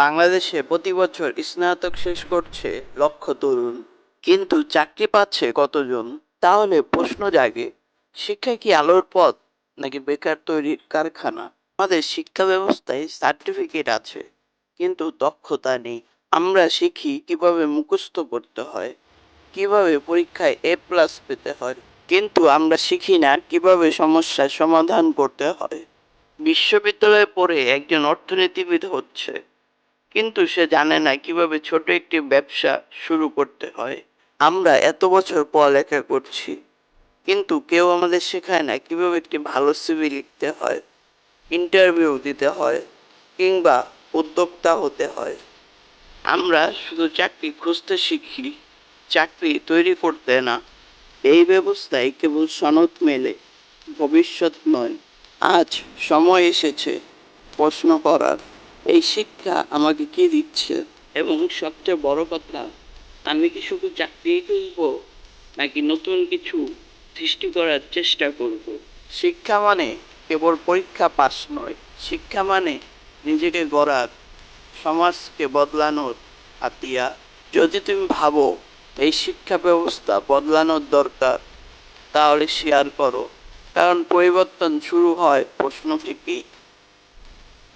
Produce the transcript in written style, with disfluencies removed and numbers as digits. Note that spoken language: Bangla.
বাংলাদেশে প্রতি বছর স্নাতক শেষ করছে লক্ষ তরুণ, কিন্তু চাকরি পাচ্ছে কতজন? তাহলে প্রশ্ন জাগে, শিক্ষা কি আলোর পথ নাকি বেকার তৈরির কারখানা? আমাদের শিক্ষা ব্যবস্থায় সার্টিফিকেট আছে, কিন্তু দক্ষতা নেই। আমরা শিখি কিভাবে মুখস্থ করতে হয়, কিভাবে পরীক্ষায় A+ পেতে হয়, কিন্তু আমরা শিখি না কিভাবে সমস্যার সমাধান করতে হয়। বিশ্ববিদ্যালয়ে পড়ে একজন অর্থনীতিবিদ হচ্ছে, কিন্তু সে জানে না কিভাবে ছোট একটি ব্যবসা শুরু করতে হয়। আমরা এত বছর পড়ালেখা করছি, কিন্তু কেউ আমাদের শেখায় না কিভাবে একটি ভালো সিভি লিখতে হয়, ইন্টারভিউ দিতে হয়, কিংবা উদ্যোক্তা হতে হয়। আমরা শুধু চাকরি খুঁজতে শিখি, চাকরি তৈরি করতে না। এই ব্যবস্থায় কেবল সনদ মেলে, ভবিষ্যৎ নয়। আজ সময় এসেছে প্রশ্ন করার, এই শিক্ষা আমাকে কি দিচ্ছে? এবং সবচেয়ে বড় কথা, আমি কি শুধু চাকরিই খুঁজব, নাকি নতুন কিছু সৃষ্টি করার চেষ্টা করব? শিক্ষা মানে কেবল পরীক্ষা পাস নয়, শিক্ষা মানে নিজেকে গড়ার, সমাজকে বদলানোর হাতিয়ার। যদি তুমি ভাবো এই শিক্ষা ব্যবস্থা বদলানোর দরকার, তাহলে শেয়ার করো, কারণ পরিবর্তন শুরু হয় প্রশ্ন থেকেই।